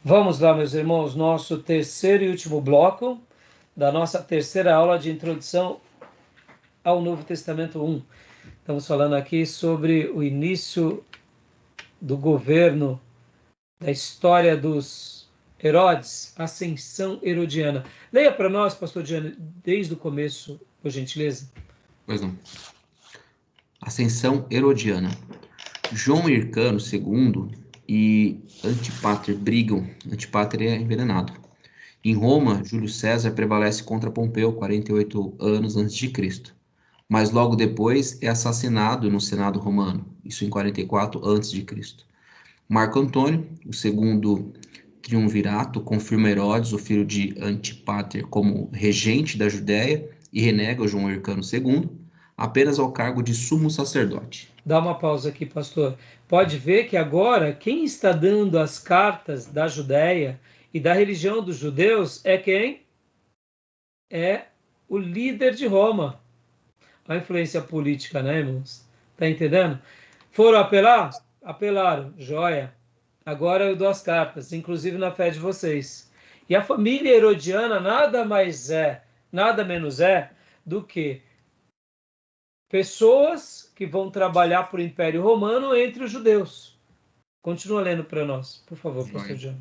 Vamos lá, meus irmãos, nosso terceiro e último bloco da nossa terceira aula de introdução ao Novo Testamento 1. Estamos falando aqui sobre o início do governo, da história dos Herodes, ascensão herodiana. Leia para nós, pastor Diana, desde o começo, por gentileza. Pois não. Ascensão herodiana. João Hircano II e Antípater brigam. Antípater é envenenado. Em Roma, Júlio César prevalece contra Pompeu, 48 anos antes de Cristo. Mas logo depois é assassinado no Senado romano, isso em 44 antes de Cristo. Marco Antônio, o segundo triunvirato, confirma Herodes, o filho de Antípater, como regente da Judéia e renega João Hircano II apenas ao cargo de sumo sacerdote. Dá uma pausa aqui, pastor. Pode ver que agora quem está dando as cartas da Judéia e da religião dos judeus é quem? É o líder de Roma. A influência política, né, irmãos? Tá entendendo? Foram apelar? Apelaram. Joia. Agora eu dou as cartas, inclusive na fé de vocês. E a família herodiana nada mais é, nada menos é do que pessoas que vão trabalhar para o Império Romano entre os judeus. Continua lendo para nós, por favor, pastor John.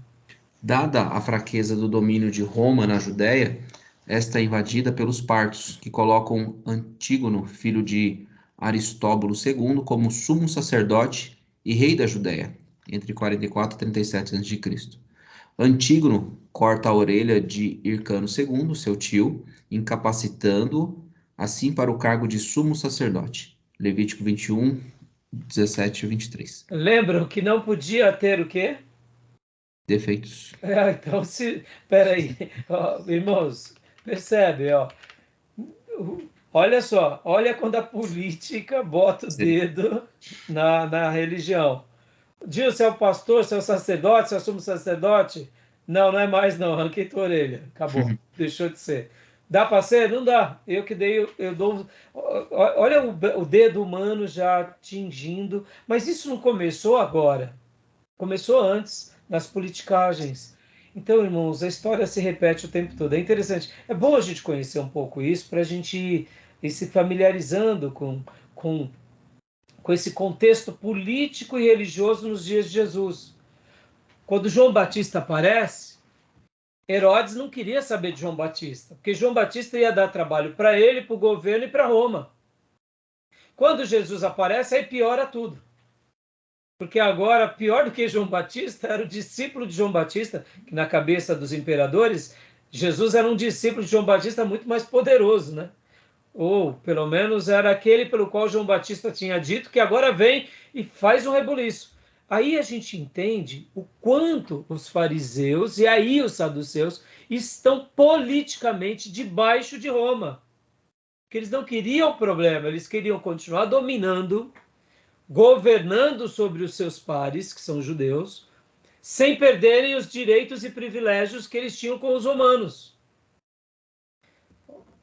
Dada a fraqueza do domínio de Roma na Judéia, esta é invadida pelos partos, que colocam Antígono, filho de Aristóbulo II, como sumo sacerdote e rei da Judéia, entre 44 e 37 a.C. Antígono corta a orelha de Hircano II, seu tio, incapacitando-o assim para o cargo de sumo sacerdote. Levítico 21, 17 e 23. Lembram que não podia ter o quê? Defeitos. Então, peraí, ó, irmãos, percebe, ó. Olha só, olha quando a política bota o dedo na religião. Diz se é o pastor, se é o sacerdote, se é o sumo sacerdote. Não, não é mais não, arranquei tua orelha. Acabou, deixou de ser. Dá para ser? Não dá. Eu que dei, eu dou. Olha o dedo humano já atingindo. Mas isso não começou agora. Começou antes, nas politicagens. Então, irmãos, a história se repete o tempo todo. É interessante. É bom a gente conhecer um pouco isso para a gente ir se familiarizando com, com esse contexto político e religioso nos dias de Jesus. Quando João Batista aparece, Herodes não queria saber de João Batista, porque João Batista ia dar trabalho para ele, para o governo e para Roma. Quando Jesus aparece, aí piora tudo. Porque agora, pior do que João Batista, era o discípulo de João Batista, que na cabeça dos imperadores, Jesus era um discípulo de João Batista muito mais poderoso, né? Ou, pelo menos, era aquele pelo qual João Batista tinha dito que agora vem e faz um rebuliço. Aí a gente entende o quanto os fariseus e aí os saduceus estão politicamente debaixo de Roma. Porque eles não queriam problema, eles queriam continuar dominando, governando sobre os seus pares, que são judeus, sem perderem os direitos e privilégios que eles tinham com os romanos.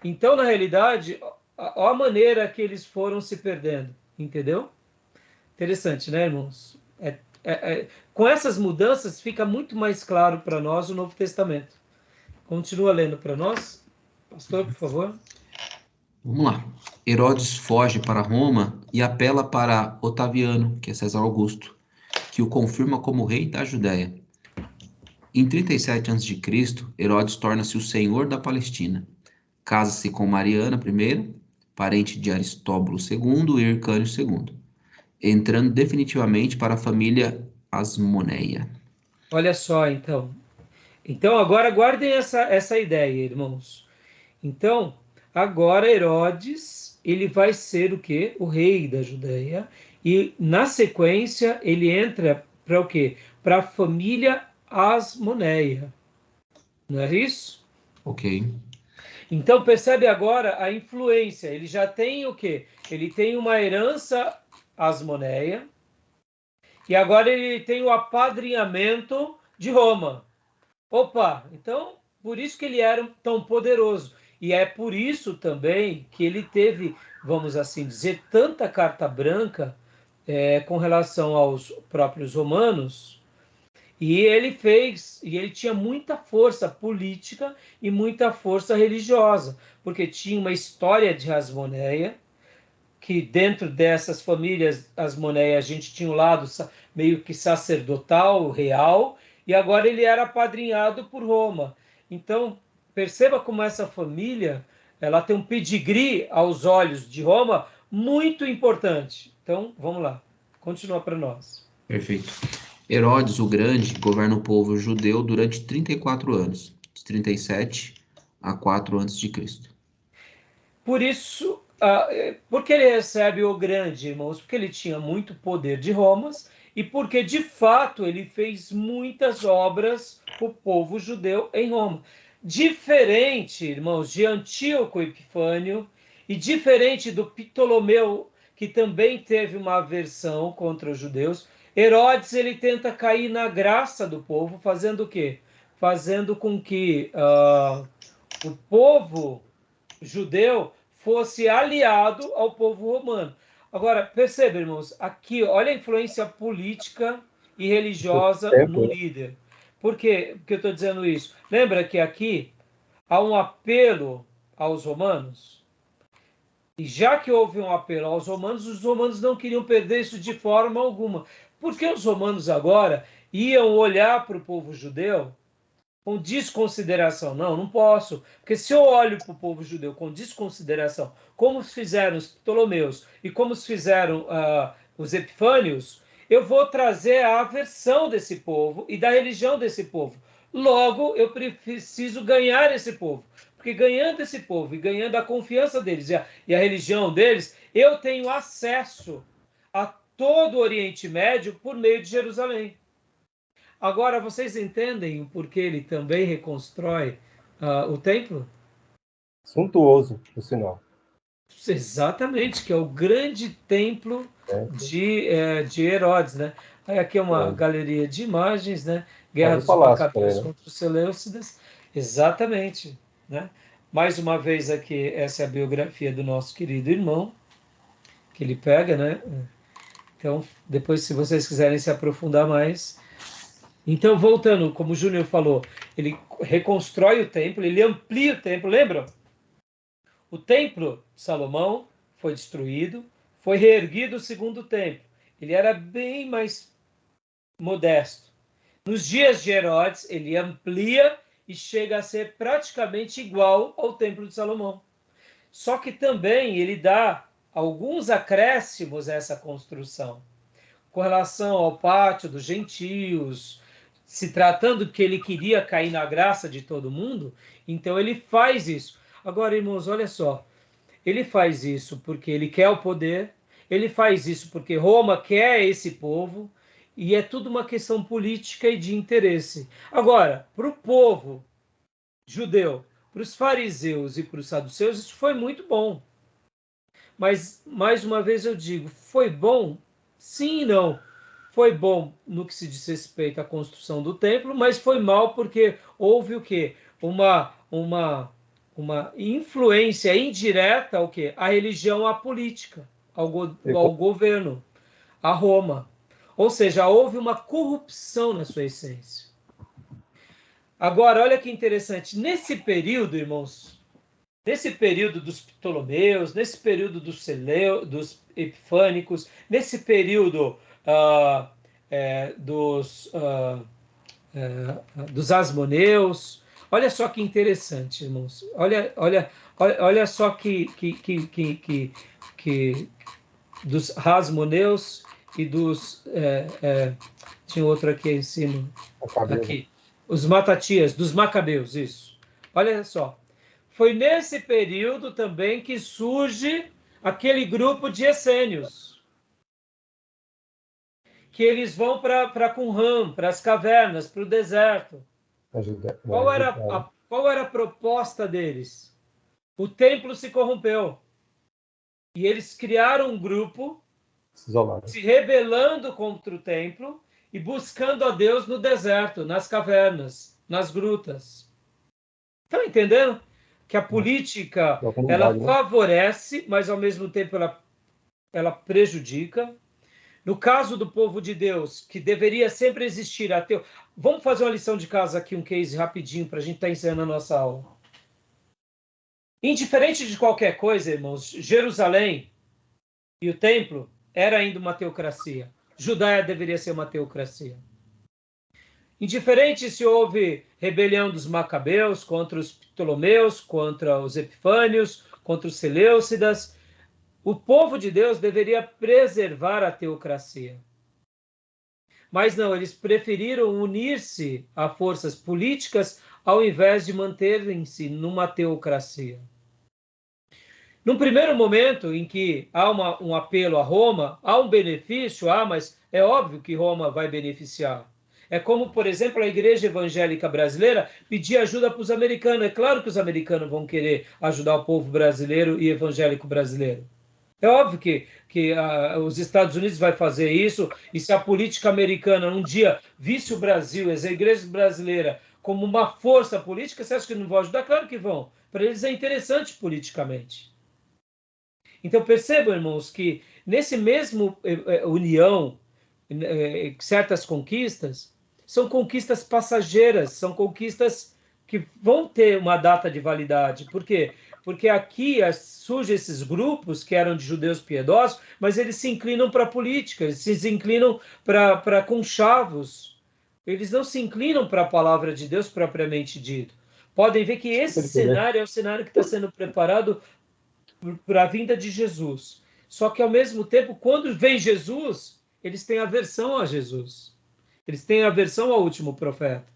Então, na realidade, ó a maneira que eles foram se perdendo, entendeu? Interessante, né, irmãos? Com essas mudanças fica muito mais claro para nós o Novo Testamento. Continua lendo para nós, pastor, por favor. Vamos lá. Herodes foge para Roma e apela para Otaviano, que é César Augusto, que o confirma como rei da Judéia. Em 37 a.C., Herodes torna-se o senhor da Palestina. Casa-se com Mariana I, parente de Aristóbulo II e Hircânio II, entrando definitivamente para a família Asmoneia. Olha só, então. Então, agora guardem essa ideia, irmãos. Então, agora Herodes, ele vai ser o quê? O rei da Judéia. E, na sequência, ele entra para o quê? Para a família Asmoneia. Não é isso? Ok. Então, percebe agora a influência. Ele já tem o quê? Ele tem uma herança Asmoneia. E agora ele tem o apadrinhamento de Roma. Opa, então, por isso que ele era tão poderoso. E é por isso também que ele teve, vamos assim dizer, tanta carta branca com relação aos próprios romanos. E ele tinha muita força política e muita força religiosa, porque tinha uma história de Hasmoneia, que dentro dessas famílias Hasmoneia a gente tinha um lado meio que sacerdotal, real, e agora ele era apadrinhado por Roma. Então, perceba como essa família, ela tem um pedigree aos olhos de Roma muito importante. Então, vamos lá. Continua para nós. Perfeito. Herodes o Grande governa o povo judeu durante 34 anos, de 37 a 4 antes de Cristo. Por isso, porque ele recebe o grande, irmãos? Porque ele tinha muito poder de Roma e porque, de fato, ele fez muitas obras para o povo judeu em Roma. Diferente, irmãos, de Antíoco Epifânio e diferente do Ptolomeu, que também teve uma aversão contra os judeus, Herodes ele tenta cair na graça do povo, fazendo o quê? Fazendo com que o povo judeu fosse aliado ao povo romano. Agora, perceba, irmãos, aqui, olha a influência política e religiosa no líder. Por quê que eu estou dizendo isso? Lembra que aqui há um apelo aos romanos? E já que houve um apelo aos romanos, os romanos não queriam perder isso de forma alguma. Porque os romanos agora iam olhar para o povo judeu com desconsideração. Não, não posso. Porque se eu olho para o povo judeu com desconsideração, como fizeram os Ptolomeus e como fizeram os Epifânios, eu vou trazer a aversão desse povo e da religião desse povo. Logo, eu preciso ganhar esse povo. Porque ganhando esse povo e ganhando a confiança deles e a religião deles, eu tenho acesso a todo o Oriente Médio por meio de Jerusalém. Agora, vocês entendem o porquê ele também reconstrói o templo? Suntuoso, por sinal. Exatamente, que é o grande templo de Herodes, né? Aí aqui é uma galeria de imagens, né? Guerra dos Macabeus contra os Seleucidas. Exatamente, né? Mais uma vez aqui, essa é a biografia do nosso querido irmão, que ele pega, né? Então, depois, se vocês quiserem se aprofundar mais. Então, voltando, como o Júnior falou, ele reconstrói o templo, ele amplia o templo, lembram? O templo de Salomão foi destruído, foi reerguido o segundo templo. Ele era bem mais modesto. Nos dias de Herodes, ele amplia e chega a ser praticamente igual ao templo de Salomão. Só que também ele dá alguns acréscimos a essa construção, com relação ao pátio dos gentios, se tratando que ele queria cair na graça de todo mundo, então ele faz isso. Agora, irmãos, olha só, ele faz isso porque ele quer o poder, ele faz isso porque Roma quer esse povo, e é tudo uma questão política e de interesse. Agora, para o povo judeu, para os fariseus e para os saduceus, isso foi muito bom. Mas, mais uma vez eu digo, foi bom? Sim e não. Foi bom no que se diz respeito à construção do templo, mas foi mal porque houve o quê? Uma influência indireta ao quê? À religião, à política, ao governo, a Roma. Ou seja, houve uma corrupção na sua essência. Agora, olha que interessante. Nesse período, irmãos, nesse período dos Ptolomeus, nesse período dos Epifânicos, nesse período dos Asmoneus. Olha só que interessante, irmãos. Olha só que dos Asmoneus e dos... tinha outro aqui em cima. Aqui. Os Matatias, dos Macabeus, isso. Olha só. Foi nesse período também que surge aquele grupo de essênios, que eles vão para Qumran, para as cavernas, para o deserto. Qual era a proposta deles? O templo se corrompeu. E eles criaram um grupo se rebelando contra o templo e buscando a Deus no deserto, nas cavernas, nas grutas. Estão entendendo? Que a política ela favorece, mas ao mesmo tempo ela prejudica. No caso do povo de Deus, que deveria sempre existir ateu. Vamos fazer uma lição de casa aqui, um case rapidinho, para a gente estar encerrando a nossa aula. Indiferente de qualquer coisa, irmãos, Jerusalém e o templo era ainda uma teocracia. Judéia deveria ser uma teocracia. Indiferente se houve rebelião dos Macabeus contra os Ptolomeus, contra os Epifânios, contra os Seleucidas, o povo de Deus deveria preservar a teocracia. Mas não, eles preferiram unir-se a forças políticas ao invés de manterem-se numa teocracia. Num primeiro momento em que há um apelo a Roma, há um benefício, mas é óbvio que Roma vai beneficiar. É como, por exemplo, a Igreja Evangélica Brasileira pedir ajuda para os americanos. É claro que os americanos vão querer ajudar o povo brasileiro e evangélico brasileiro. É óbvio que os Estados Unidos vai fazer isso, e se a política americana um dia visse o Brasil, as igrejas brasileiras, como uma força política, você acha que não vão ajudar? Claro que vão. Para eles é interessante politicamente. Então percebam, irmãos, que nesse mesmo união, certas conquistas, são conquistas passageiras, são conquistas que vão ter uma data de validade. Por quê? Porque aqui surgem esses grupos que eram de judeus piedosos, mas eles se inclinam para a política, eles se inclinam para conchavos, eles não se inclinam para a palavra de Deus propriamente dito. Podem ver que esse cenário é o cenário que está sendo preparado para a vinda de Jesus. Só que, ao mesmo tempo, quando vem Jesus, eles têm aversão a Jesus. Eles têm aversão ao último profeta.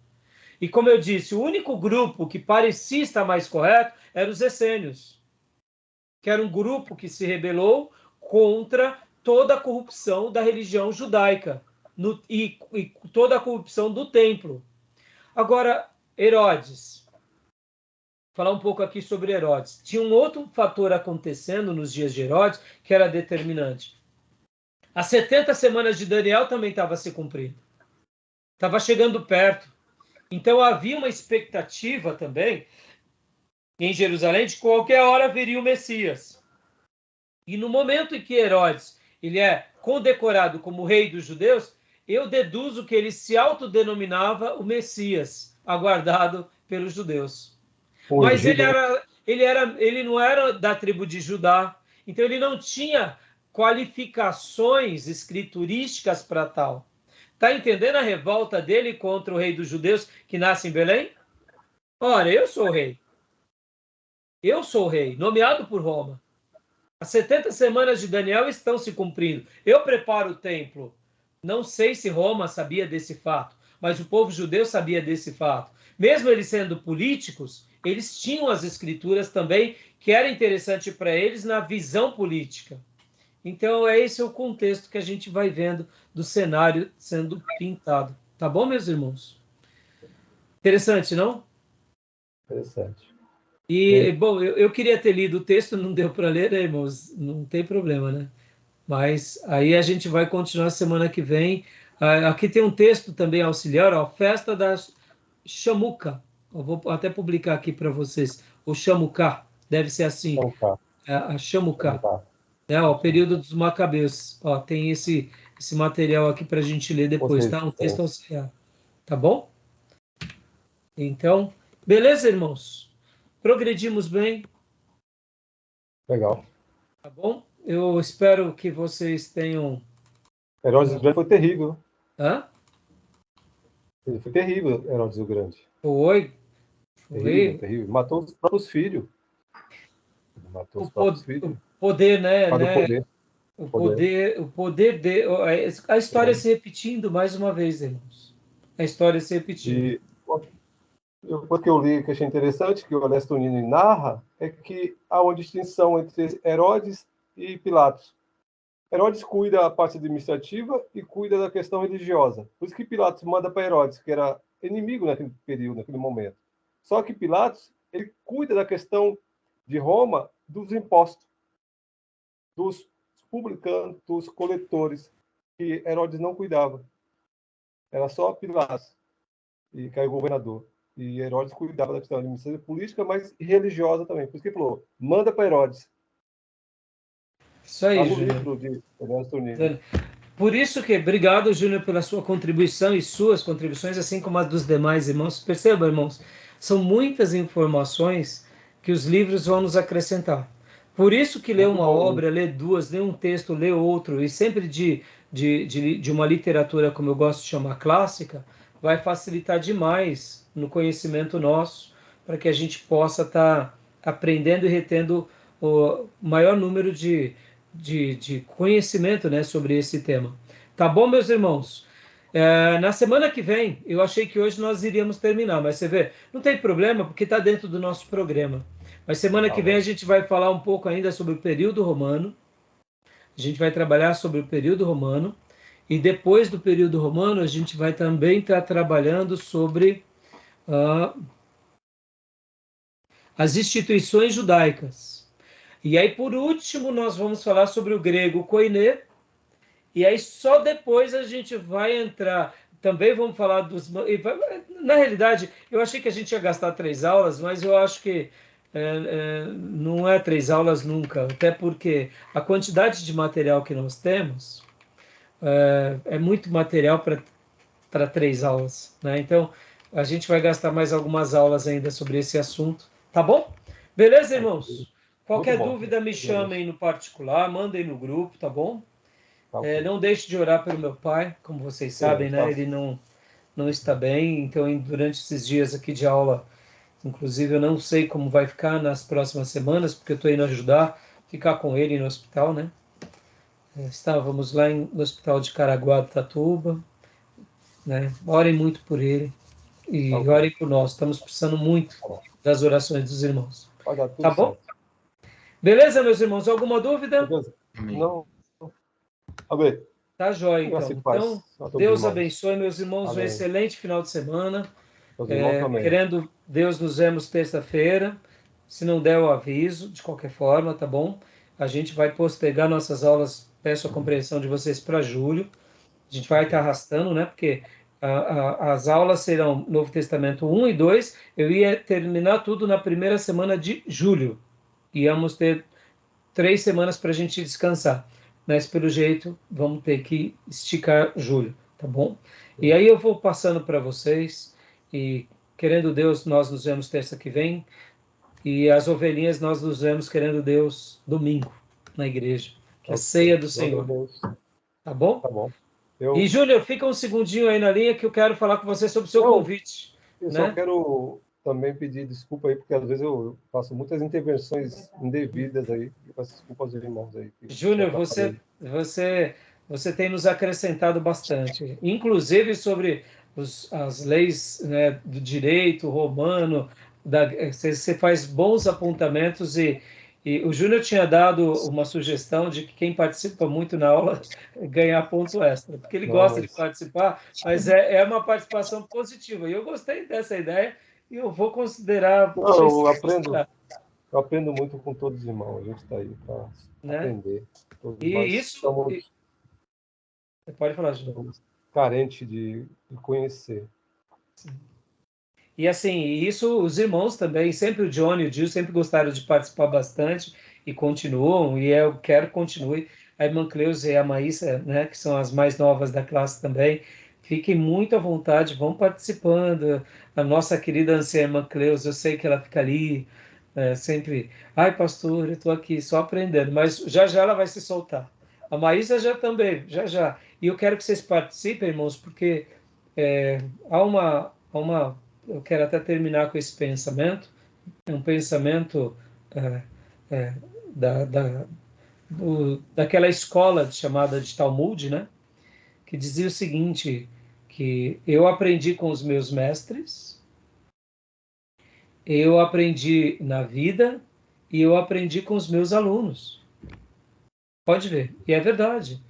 E, como eu disse, o único grupo que parecia estar mais correto era os essênios, que era um grupo que se rebelou contra toda a corrupção da religião judaica e toda a corrupção do templo. Agora, Herodes. Falar um pouco aqui sobre Herodes. Tinha um outro fator acontecendo nos dias de Herodes que era determinante. As 70 semanas de Daniel também estavam se cumprindo. Estava chegando perto. Então havia uma expectativa também em Jerusalém de que qualquer hora viria o Messias. E no momento em que Herodes ele é condecorado como rei dos judeus, eu deduzo que ele se autodenominava o Messias, aguardado pelos judeus. Mas ele não era da tribo de Judá, então ele não tinha qualificações escriturísticas para tal. Está entendendo a revolta dele contra o rei dos judeus que nasce em Belém? Ora, eu sou o rei. Eu sou o rei, nomeado por Roma. As 70 semanas de Daniel estão se cumprindo. Eu preparo o templo. Não sei se Roma sabia desse fato, mas o povo judeu sabia desse fato. Mesmo eles sendo políticos, eles tinham as escrituras também, que era interessante para eles na visão política. Então, esse é o contexto que a gente vai vendo do cenário sendo pintado. Tá bom, meus irmãos? Interessante, não? Interessante. E, bom, eu queria ter lido o texto, não deu para ler, né, irmãos? Não tem problema, né? Mas aí a gente vai continuar semana que vem. Aqui tem um texto também auxiliar, ó, Festa da Chamuca. Eu vou até publicar aqui para vocês. O Chamucá, deve ser assim. A Chamucá. O período dos Macabeus. Ó, tem esse material aqui para a gente ler depois, tá? Um texto auxiliar. Tá bom? Então, beleza, irmãos? Progredimos bem. Legal. Tá bom? Eu espero que vocês tenham... Herodes o Grande foi terrível. Hã? Ele foi terrível, Herodes o Grande. Foi. Terrível, terrível. Matou os próprios filhos. Matou os próprios filhos. O poder, né? O poder. O poder de... A história se repetindo mais uma vez, irmãos. A história se repetindo. E o que eu li que achei interessante, que o Ernesto Nini narra, é que há uma distinção entre Herodes e Pilatos. Herodes cuida da parte administrativa e cuida da questão religiosa. Por isso que Pilatos manda para Herodes, que era inimigo naquele período, naquele momento. Só que Pilatos, ele cuida da questão de Roma, dos impostos, dos publicanos, dos coletores, que Herodes não cuidava. Era só Pilatos, e caiu o governador. E Herodes cuidava da questão administrativa política, mas religiosa também. Por isso que ele falou, manda para Herodes. Isso aí, Júlio. Livro de Ernesto Nini. Por isso que, obrigado, Júnior, pela sua contribuição e suas contribuições, assim como as dos demais irmãos. Perceba, irmãos, são muitas informações que os livros vão nos acrescentar. Por isso que ler Muito uma bom. obra, ler duas, ler um texto, ler outro, e sempre de uma literatura, como eu gosto de chamar, clássica, vai facilitar demais no conhecimento nosso, para que a gente possa estar aprendendo e retendo o maior número de conhecimento, né, sobre esse tema. Tá bom, meus irmãos? Na semana que vem, eu achei que hoje nós iríamos terminar, mas você vê, não tem problema, porque está dentro do nosso programa. Mas semana que vem a gente vai falar um pouco ainda sobre o período romano. A gente vai trabalhar sobre o período romano. E depois do período romano, a gente vai também estar trabalhando sobre as instituições judaicas. E aí, por último, nós vamos falar sobre o grego koiné. E aí, só depois a gente vai entrar. Também vamos falar dos. Na realidade, eu achei que a gente ia gastar 3 aulas, mas eu acho que não é 3 aulas nunca. Até porque a quantidade de material que nós temos é muito material para 3 aulas, né? Então, a gente vai gastar mais algumas aulas ainda sobre esse assunto. Tá bom? Beleza, irmãos? Muito Qualquer bom. dúvida, me chamem no particular, mandem no grupo, tá bom? Tá ok. Não deixe de orar pelo meu pai, como vocês sabem, né? tá. Ele não está bem, então durante esses dias aqui de aula, inclusive eu não sei como vai ficar nas próximas semanas, porque eu estou indo ajudar, ficar com ele no hospital, né? Estávamos lá no hospital de Caraguatatuba, né? Orem muito por ele e Tá ok. orem por nós, estamos precisando muito Tá bom. das orações dos irmãos. Vai dar Tá tudo bom? certo. Beleza, meus irmãos? Alguma dúvida? Beleza? Amém. Não. Amém. Tá jóia, Graça então. e paz Então, a todos os Deus irmãos. abençoe, meus irmãos, um Amém. excelente final de semana. Os irmãos também. Querendo Deus, nos vemos terça-feira. Se não der o aviso, de qualquer forma, tá bom? A gente vai postergar nossas aulas, peço a compreensão de vocês para julho. A gente vai estar arrastando, né? Porque as aulas serão Novo Testamento 1 e 2. Eu ia terminar tudo na primeira semana de julho. Íamos ter 3 semanas para a gente descansar. Mas, pelo jeito, vamos ter que esticar julho, tá bom? E aí eu vou passando para vocês e, querendo Deus, nós nos vemos terça que vem e as ovelhinhas nós nos vemos, querendo Deus, domingo na igreja, que é a ceia do Senhor, tá bom? Tá bom. E, Júnior, fica um segundinho aí na linha que eu quero falar com você sobre o seu convite. Eu né? só quero também pedir desculpa aí, porque às vezes eu faço muitas intervenções indevidas aí. Peço desculpa aos irmãos aí. Júnior, você tem nos acrescentado bastante, inclusive sobre as leis, né, do direito romano. Você faz bons apontamentos e o Júnior tinha dado uma sugestão de que quem participa muito na aula ganhar ponto extra, porque ele gosta de participar, mas é uma participação positiva. E eu gostei dessa ideia e eu vou considerar. Não, eu aprendo muito com todos os irmãos. A gente está aí para aprender. Todos E nós isso. estamos, Você pode falar, Júnior. estamos carentes de conhecer. Sim. E assim, isso os irmãos também, sempre o Johnny e o Gil sempre gostaram de participar bastante e continuam, e eu quero que continue. A irmã Cleusa e a Maísa, né, que são as mais novas da classe também, fiquem muito à vontade, vão participando. A nossa querida anciã irmã Cleusa, eu sei que ela fica ali, sempre, ai pastor, eu estou aqui só aprendendo, mas já já ela vai se soltar. A Maísa já também, já já. E eu quero que vocês participem, irmãos, porque há uma eu quero até terminar com esse pensamento, é um pensamento é, é, daquela escola chamada de Talmud, né? Que dizia o seguinte, que eu aprendi com os meus mestres, eu aprendi na vida e eu aprendi com os meus alunos. Pode ver, e é verdade.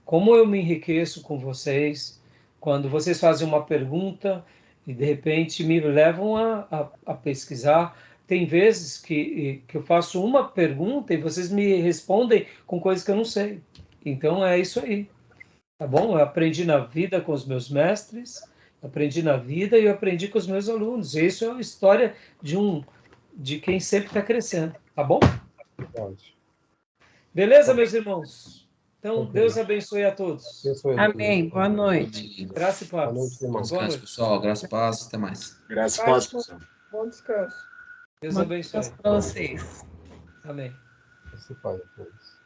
Como eu me enriqueço com vocês, quando vocês fazem uma pergunta e de repente me levam a pesquisar. Tem vezes que eu faço uma pergunta e vocês me respondem com coisas que eu não sei. Então é isso aí, tá bom? Eu aprendi na vida com os meus mestres, aprendi na vida e eu aprendi com os meus alunos. E isso é uma história de quem sempre está crescendo, tá bom? Pode. Beleza, meus irmãos? Então, Ok. Deus abençoe a todos. Abençoe. Amém. Boa noite. Graça e paz. Boa noite, irmão. Boa Descanso, noite. pessoal. Graças a paz. Até mais. Graças a Deus, pessoal. Bom descanso. Deus Bom abençoe. descanso para vocês. Amém. Esse pai a todos.